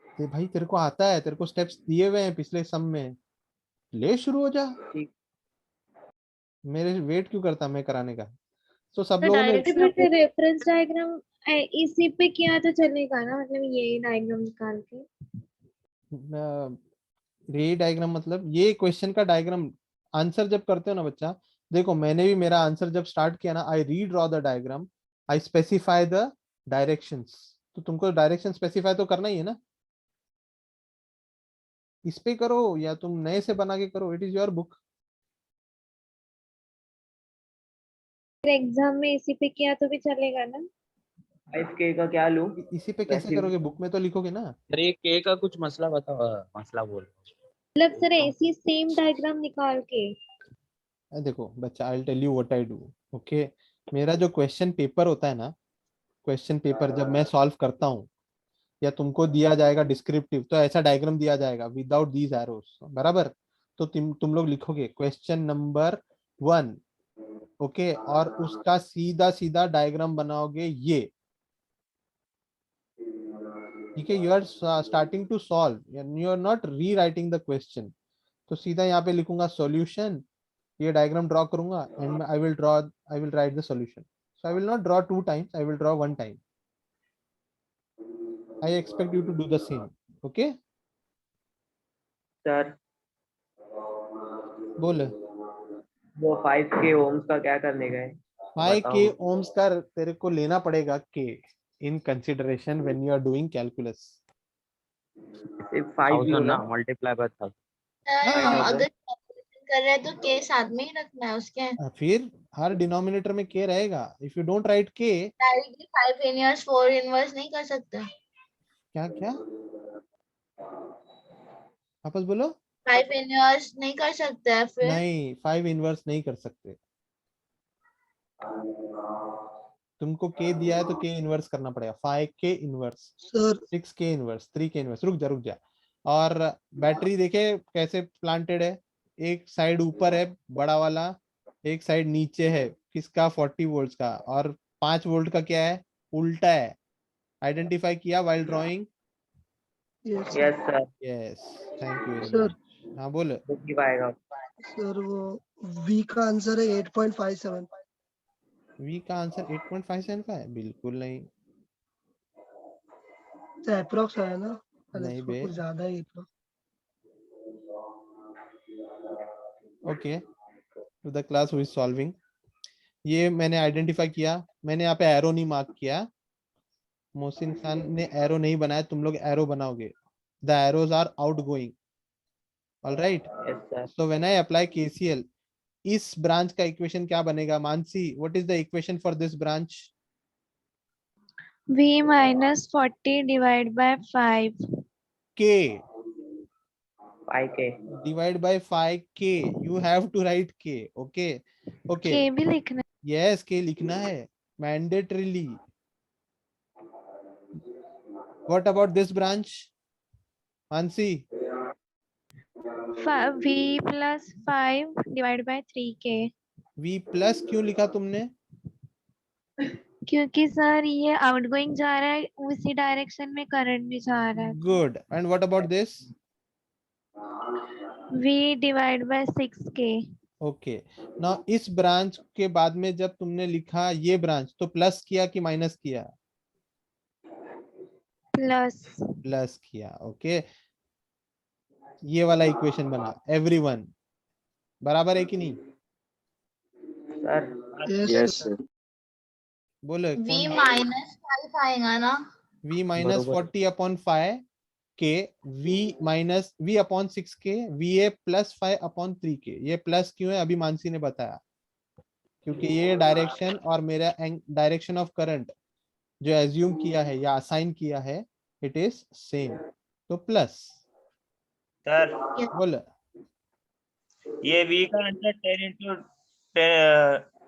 ते भाई तेरे को आता है, तेरे को स्टेप्स दिए हुए हैं पिछले सम में, ले शुरू हो जा. ठीक. मेरे वेट क्यों करता मैं कराने का? तो सब तो लोगों ने डायरेक्टली फिर रेफरेंस डायग्राम इसी पे किया तो चलेगा ना, मतलब ये डायग्राम निकाल के. रे डायग्राम मतलब ये क्वेश्चन का डायग्राम आंसर जब करते हो ना बच्चा, देखो मैंने भी मेरा आंसर जब स्टार्ट किया ना, I redraw the diagram, I specify the directions. तो तुमको डायरेक्शन स्पेसिफाई तो करना ही है ना. इस पे करो या तुम नए से बना के करो, it is your book. Exam में इसी पे किया तो भी चलेगा ना. 5K का क्या लूं? इसी पे कैसे वैसे- करोगे, बुक में तो लिखोगे ना. अरे के का कुछ मसला बताओ. मसला बोल. मतलब सर ऐसी सेम डायग्राम निकाल के. देखो बच्चा, I tell you what I do. Okay, मेरा जो क्वेश्चन पेपर होता है ना, क्वेश्चन पेपर जब मैं सॉल्व करता हूँ या तुमको दिया जाएगा डिस्क्रिप्टिव, तो ऐसा डायग्राम दिया जाएगा विदाउट दीज एरोस, बराबर. तो तुम लोग लिखोगे क्वेश्चन नंबर 1, ओके, और उसका सीधा सीधा डायग्राम बनाओगे ये. ठीक है, you are starting to solve, you are not rewriting the question. तो सीधा यहाँ पे लिखूंगा सॉल्यूशन, ये डायग्राम ड्रॉ करूंगा and I will write the solution. So I will not draw 2 times, I will draw 1 time. I expect you to do the same. Okay? Sir बोल. वो 5K ओम्स का क्या करने का है? 5K ohms का तेरे को लेना पड़ेगा K in consideration when you are doing calculus. सिर्फ 5 लो ना. Multiply by 1000. अगर calculation कर रहे हैं तो के साथ में ही रखना है उसके. फिर हर डिनोमिनेटर में K रहेगा. If you don't write K, directly 5 inverse 4 inverse नहीं कर सकते. क्या क्या वापस बोलो. 5 इनवर्स नहीं कर सकते हैं फिर. नहीं, 5 इनवर्स नहीं कर सकते. तुमको K दिया है तो K इनवर्स करना पड़ेगा. 5K inverse, sir 6K inverse, 3K inverse. रुक जा. और बैटरी देखे कैसे प्लांटेड है, एक साइड ऊपर है बड़ा वाला, एक साइड नीचे है. किसका? 40 वोल्ट का. और 5 वोल्ट का क्या है? उल्टा है. आइडेंटिफाई किया while drawing. Yes yes sir. Yes, thank you very sir much. हाँ बोल. की पाएगा. सर वो V का आंसर है 8.57. वी का आंसर 8.57 का है? बिल्कुल नहीं. तो अप्रोक्स है ना. अरे नहीं इसको बे. कुछ ज्यादा ही तो. Okay, to the class who is solving. ये मैंने आइडेंटिफाई किया, मैंने यहाँ पे एरो नहीं मार्क किया. मोहसिन खान ने एरो नहीं बनाया, तुम लोग एरो बनाओगे. The arrows are outgoing. Alright. Yes sir. So when I apply KCL, इस ब्रांच का इक्वेशन क्या बनेगा? Mansi, what is the equation for this branch? V minus 40 divided by 5. K 5K. divide by 5K. You have to write K. Okay. Okay. K भी लिखना. Yes, K लिखना है mandatorily. What about this branch? Mansi, V plus 5 divided by 3K. V plus क्यों लिखा तुमने? क्योंकि सर ये आउटगोइंग जा रहा है, उसी डायरेक्शन में करंट भी जा रहा है. Good. And what about this? V divided by 6K. Okay. Now इस ब्रांच के बाद में जब तुमने लिखा ये ब्रांच, तो प्लस किया कि माइनस किया? प्लस किया. ओके, ये वाला इक्वेशन बना. एवरीवन, बराबर है कि नहीं? Sir yes sir. बोलो v कौन? माइनस 5 आएगा ना? v माइनस बरोबर. 40/5 के v माइनस v/6 के va प्लस 5/3 के। ये प्लस क्यों है अभी मानसी ने बताया, क्योंकि ये डायरेक्शन और मेरा डायरेक्शन ऑफ करंट जो एज्यूम किया है या असाइन किया है इट इज सेम, तो प्लस। सर बोल। ये v का आंसर 10 इंटू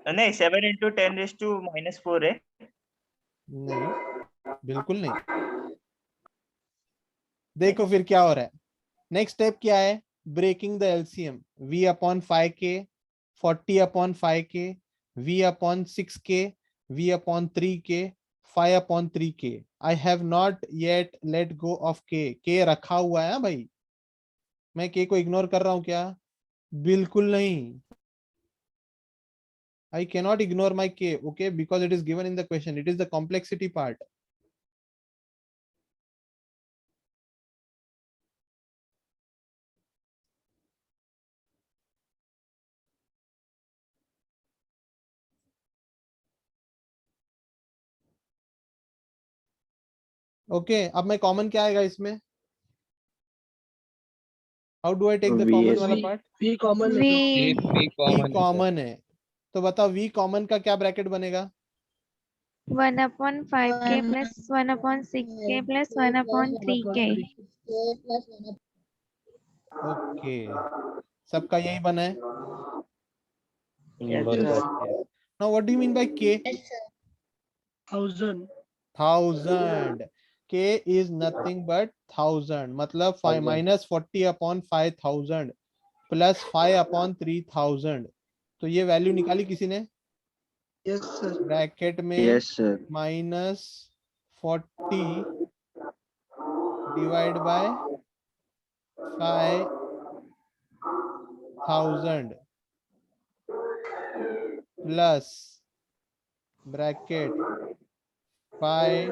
नहीं 7 इंटू 10⁻⁻4 है। नहीं, बिल्कुल नहीं। देखो फिर क्या हो रहा है। नेक्स्ट स्टेप क्या है? Breaking the LCM. v/5 के, 40/5 के, v/6 के, v/3 के, 5/3 के। I have not yet let go of के रखा हुआ है भाई। मैं के को इग्नोर कर रहा हूं क्या? बिल्कुल नहीं। I cannot ignore my k, okay, because it is given in the question. It is the complexity part. Okay, अब मैं कॉमन क्या आएगा इसमें? How do I take the common वाला part? V common v V v common है, तो बताओ v कॉमन का क्या ब्रैकेट बनेगा? 1/5k plus 1/6k plus 1/3k. Okay, सबका यही बना है। बरोबर. Now what do you mean by k? 1000 1000. k is nothing but 1000, मतलब 5 minus 40/5000 plus 5/3000। तो ये वैल्यू निकाली किसी ने? Yes sir. ब्रैकेट में yes sir -40 divide by 5000 plus bracket 5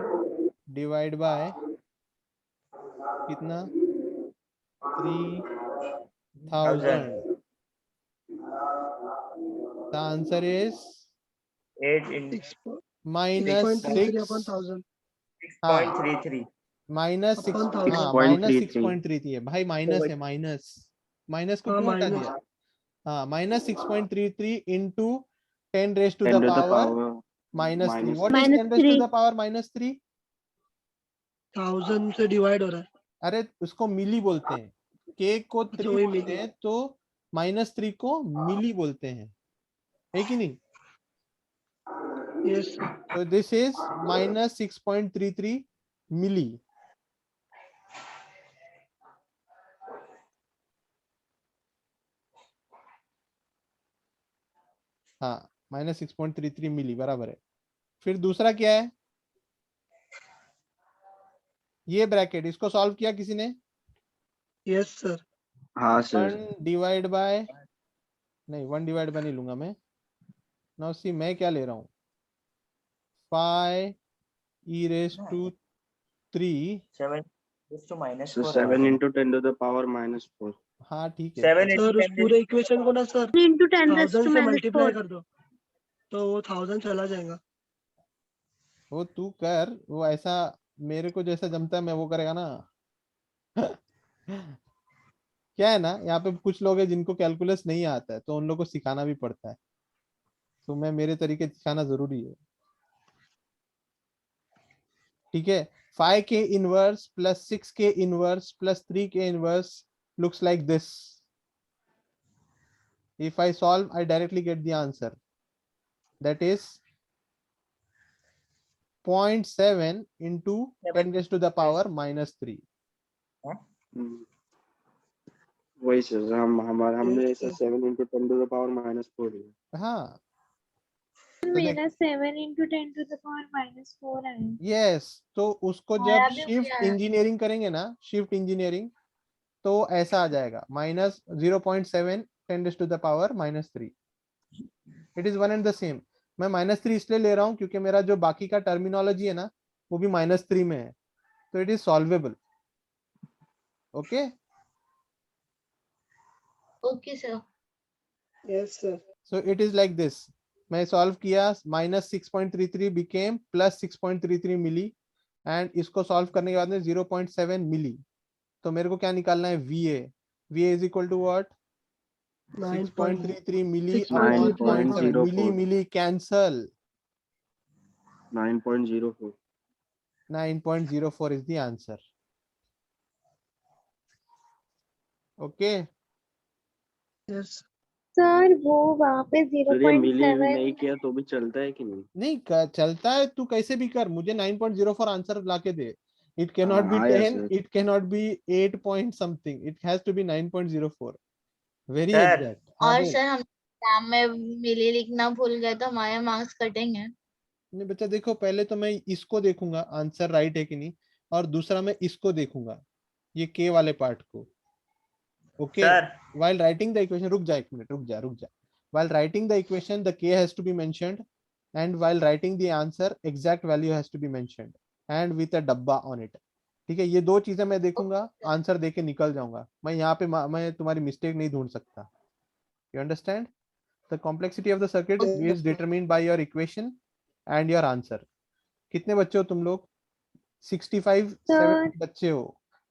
divide by कितना? 3000। The answer is 8 into minus 6.33/1000 6.33 minus 6, upon हाँ 1000। minus 6.33 6.33 है भाई, माइनस है, माइनस माइनस को हाँ क्यों हटा माइनस दिया? हाँ minus 6.33 into 10 raised to 10 the to the power power -3. What is minus 10 raised to 3. the power -3? 1000 से डिवाइड हो रहा है। अरे उसको मिली बोलते हैं, के को 3 वही बोलते मिली। हैं तो -3 को मिली बोलते हैं, है कि नहीं? Yes So this is minus 6.33 milli. हाँ -6.33 मिली बराबर है। फिर दूसरा क्या है? ये ब्रैकेट, इसको सॉल्व किया किसी ने? Yes sir. हाँ सर 1 डिवाइड बाय, नहीं 1 डिवाइड बाय नहीं लूंगा मैं। नाउ सी मैं क्या ले रहा हूँ, 5 e raised to 3। 7 to minus so 4 7 into 10 to the power -4 हाँ ठीक है। 7 into सर उस 10 पूरे इक्वेशन को ना सर into 10 raised 1000 to से minus मल्टीप्लाई 4. कर दो तो वो 1000 चला जाएगा। वो तू कर, वो ऐसा मेरे को जैसा जमता है मैं वो करेगा ना। क्या है ना, यहाँ पे कुछ लोग हैं जिनको कैलकुलस नहीं आता है, तो उन लोग को सिखाना भी पड़ता है, तो मैं मेरे तरीके सिखाना जरूरी है। ठीक है, 5k inverse plus 6k inverse plus 3k inverse looks like this. If I solve, I directly get the answer. That is 0.7 into 10 raised to the power -3. वही सर हमने ऐसा 7 into 10 to the power -4 लिया। हाँ तो मेरा 7 into 10 to the power -4 है. यस, तो उसको हमारा जब भी शिफ्ट वही आया। इंजीनियरिंग करेंगे ना, शिफ्ट इंजीनियरिंग, तो ऐसा आ जाएगा -0.7 10 raised to the power -3. It is one and the same. मैं -3 इसलिए ले रहा हूँ क्योंकि मेरा जो बाकी का टर्मिनोलॉजी है ना वो भी -3 में है, तो it is solvable. Okay okay sir. Yes, sir. So it is like this. मैं सॉल्व किया, -6.33 became +6.33 मिली, एंड इसको सॉल्व करने के बाद में 0.7 मिली. तो मेरे को क्या निकालना है? VA. VA is equal to what? 6.33 milli upon 0.7. Milli 9.04. Milli cancel. 9.04. 9.04 is the answer. Okay. Yes. Sir वो वहाँ पे फिर ये मिली 0.7 नहीं किया तो भी चलता है कि नहीं? नहीं चलता है, तू कैसे भी कर, मुझे 9.04 आंसर लाके दे. It cannot be हाँ, yes, 10, sir. it cannot be 8 point something, it has to be 9.04. Very Sir. exact. हाँ और बोल. सर हम एग्जाम में मिली लिखना भूल गए तो हमारे मार्क्स कटेंगे। नहीं बच्चा देखो, पहले तो मैं इसको देखूंगा आंसर राइट है कि नहीं, और दूसरा मैं इसको देखूंगा, ये के वाले पार्ट को. Okay. Sir. While writing the equation, रुक जा एक मिनट, रुक जा. While writing the equation, the k has to be mentioned, and while writing the answer, exact value has to be mentioned, and with a डब्बा on it. ठीक है, ये दो चीजें मैं देखूंगा, आंसर देके निकल जाऊंगा. मैं यहाँ पे मैं तुम्हारी मिस्टेक नहीं ढूंढ सकता. You understand? The complexity of the circuit is determined by your equation and your answer. कितने बच्चे हो तुम लोग? 65 Sir. 70 बच्चे हो.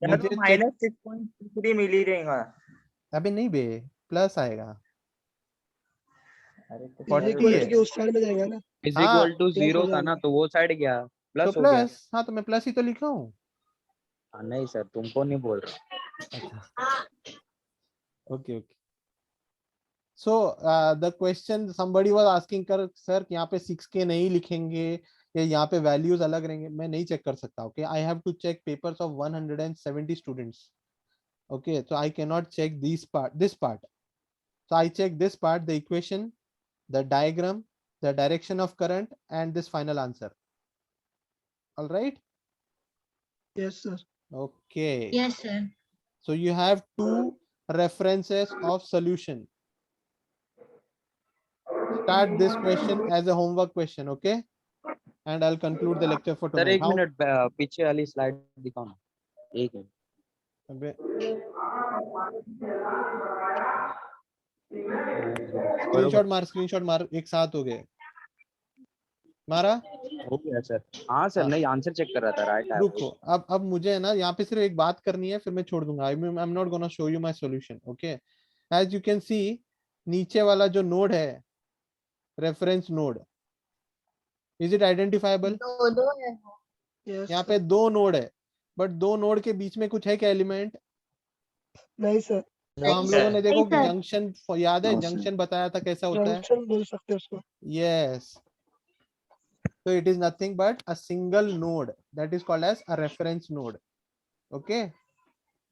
सर मुझे तो check, -6.33 मिल ही रहेगा। अबे नहीं बे, प्लस आएगा. अरे तो 40 इक्वल है. के उस साइड में जाएगा ना। इज हाँ, इक्वल टू plus 0 हो था जाएगा। ना, तो वो साइड गया, तो प्लस हो गया. प्लस, हाँ तो मैं प्लस ही तो लिखा हूँ. नहीं सर, तुमको नहीं बोल रहा. अच्छा. Okay okay. So the question somebody was asking कर सर यहाँ पे 6K नहीं लिखेंगे या यहाँ पे वैल्यूज अलग रहेंगे. मैं नहीं चेक कर सकता. Okay, I have to check papers of 170 students. Okay, so I cannot check this part. So I check this part, the equation, the diagram, the direction of current, and this final answer. All right. Yes, sir. Okay. Yes sir. So you have two references of solution. Start this question as a homework question, okay? And I'll conclude the lecture for sir tonight. एक मिनट, पीछे वाली स्लाइड दिखाओ ना. एक मिनट. अबे, बरोबर. स्क्रीनशॉट मार, एक साथ हो गए. मारा. हो गया सर. हाँ सर, हाँ. नहीं आंसर चेक कर रहा था. राइट है. रुको, अब मुझे है ना यहाँ पे सिर्फ एक बात करनी है, फिर मैं छोड़ दूंगा. I am not gonna show you my solution. Okay, as you can see, नीचे वाला जो नोड है, reference node, is it identifiable? दो है। Yes, यहाँ sir. पे दो नोड है, बट दो नोड के बीच में कुछ है क्या एलिमेंट? नहीं सर, तो हम नहीं, लोगों sir. ने देखो नहीं, sir. जंक्शन, याद है No, sir. जंक्शन बताया था कैसा होता है? जंक्शन बोल सकते हैं उसको। Yes. So it is nothing but a single node that is called as a reference node. Okay.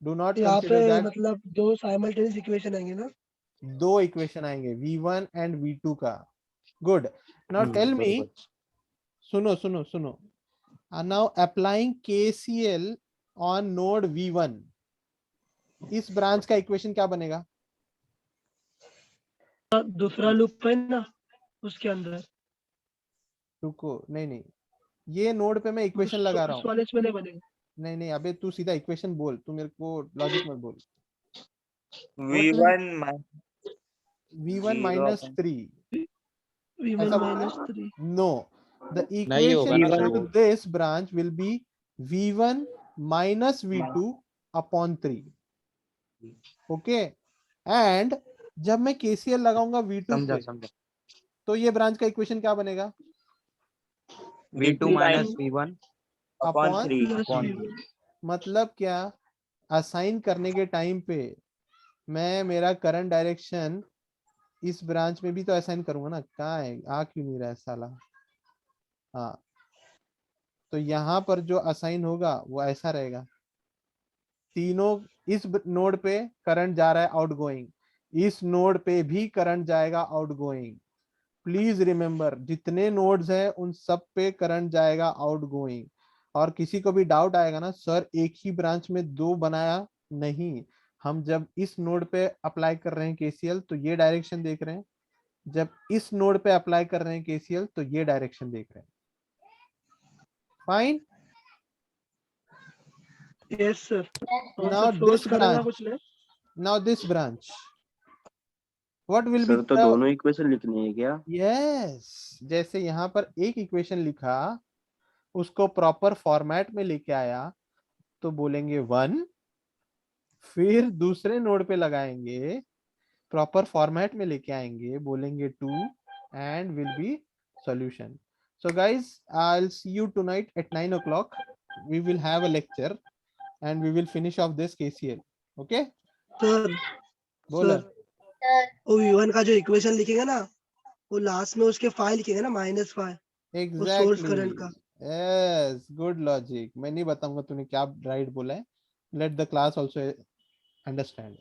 Do not यहाँ consider पे that. मतलब दो साइमल्टेनियस इक्वेशन आएंगे ना। दो इक्वेशन आएंगे, V1 and V2 का. Good. Now tell me, सुनो. Now applying KCL on node V1. इस ब्रांच का इक्वेशन क्या बनेगा? दूसरा लूप है ना उसके अंदर। रुको, नहीं, ये नोड पे मैं इक्वेशन लगा रहा उस हूँ. वाले इसमें नहीं बनेगा। नहीं, अबे तू सीधा इक्वेशन बोल, तू मेरे को लॉजिक मत बोल. V1 V1 minus 3. V1 ऐसा minus 3। No, the नहीं होगा equation ना सर to वो. this branch will be V1 minus V2 upon 3. Okay, and जब मैं KCL लगाऊंगा V2 समझा पे, तो ये ब्रांच का इक्वेशन क्या बनेगा? V2 minus V1 upon Upon 3. upon 3। मतलब क्या? असाइन करने के टाइम पे मैं मेरा करंट डायरेक्शन इस ब्रांच में भी तो असाइन करूंगा ना. कहाँ है, आ क्यों नहीं रहा है साला? हाँ, तो यहाँ पर जो असाइन होगा वो ऐसा रहेगा. तीनों, इस नोड पे करंट जा रहा है आउटगोइंग, इस नोड पे भी करंट जाएगा आउटगोइंग. प्लीज रिमेंबर, जितने नोड्स हैं उन सब पे करंट जाएगा आउटगोइंग. और किसी को भी डाउट आएगा ना, सर एक ही ब्रांच में दो बनाया नहीं, हम जब इस नोड पे अप्लाई कर रहे हैं केसीएल तो ये डायरेक्शन देख रहे हैं, जब इस नोड पे अप्लाई कर रहे हैं केसीएल तो ये डायरेक्शन देख रहे हैं. Fine. Yes sir. Now this branch. Now this branch. What will sir be तो दोनों इक्वेशन लिखनी है क्या? यस, जैसे यहाँ पर एक इक्वेशन लिखा, उसको प्रॉपर फॉर्मेट में लेके आया तो बोलेंगे 1, फिर दूसरे नोड पे लगाएंगे, प्रॉपर फॉर्मेट में लेके आएंगे, बोलेंगे 2 and will be solution. So guys, I'll see you tonight at 9 o'clock. We will have a lecture and we will finish off this KCL. Okay? Sir बोला. वो V1 का जो इक्वेशन लिखेगा ना, वो लास्ट में उसके 5 लिखेगा ना, -5, वो सोर्स Exactly. करंट का. Yes, good logic. मैं नहीं बताऊंगा तूने क्या राइट बोला है. Let the class also understand.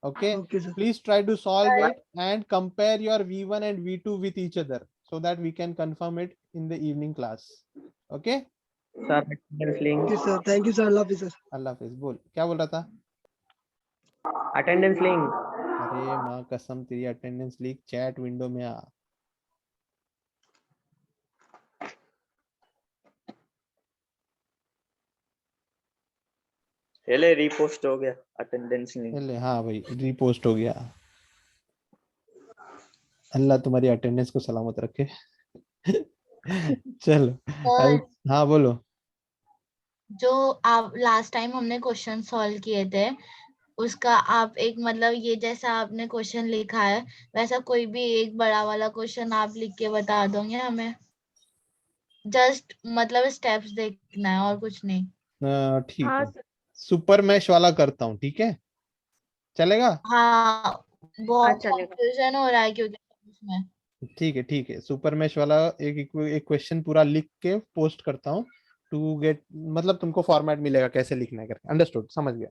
Okay? Okay sir. Please try to solve it and compare your V1 and V2 with each other so that we can confirm it in the evening class. Okay? Sir attendance link. Okay sir, thank you sir, अल्लाह हाफिज़ सर. अल्लाह हाफिज. बोल, क्या बोल रहा था? Attendance link. अरे माँ कसम, तेरी अटेंडेंस लीक चैट विंडो में आ. पहले रीपोस्ट हो गया अटेंडेंस लिंक. पहले हाँ भाई, रीपोस्ट हो गया. अल्लाह तुम्हारी अटेंडेंस को सलामत रखे. चलो. सर, हाँ बोलो. जो आप लास्ट टाइम हमने क्वेश्चन सॉल्व किए थे, उसका आप एक मतलब ये जैसा आपने क्वेश्चन लिखा है वैसा कोई भी एक बड़ा वाला क्वेश्चन आप लिख के बता दोगे हमें. जस्ट मतलब स्टेप्स देखना है और कुछ नहीं. ठीक है, सुपर मैश वाला करता हूँ. ठीक है, चलेगा? हाँ, बहुत कंफ्यूजन हो रहा है क्योंकि उसमें. ठीक है, सुपर मैश वाला एक क्वेश्चन पूरा लिख के पोस्ट करता हूँ टू गेट, मतलब तुमको फॉर्मेट मिलेगा कैसे लिखना है करके. अंडरस्टूड? समझ गया?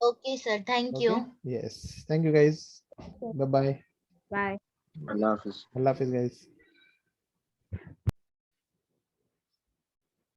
Okay sir, thank you. Yes, thank you guys. Bye bye. अल्लाह हाफिज. अल्लाह हाफिज गाइस.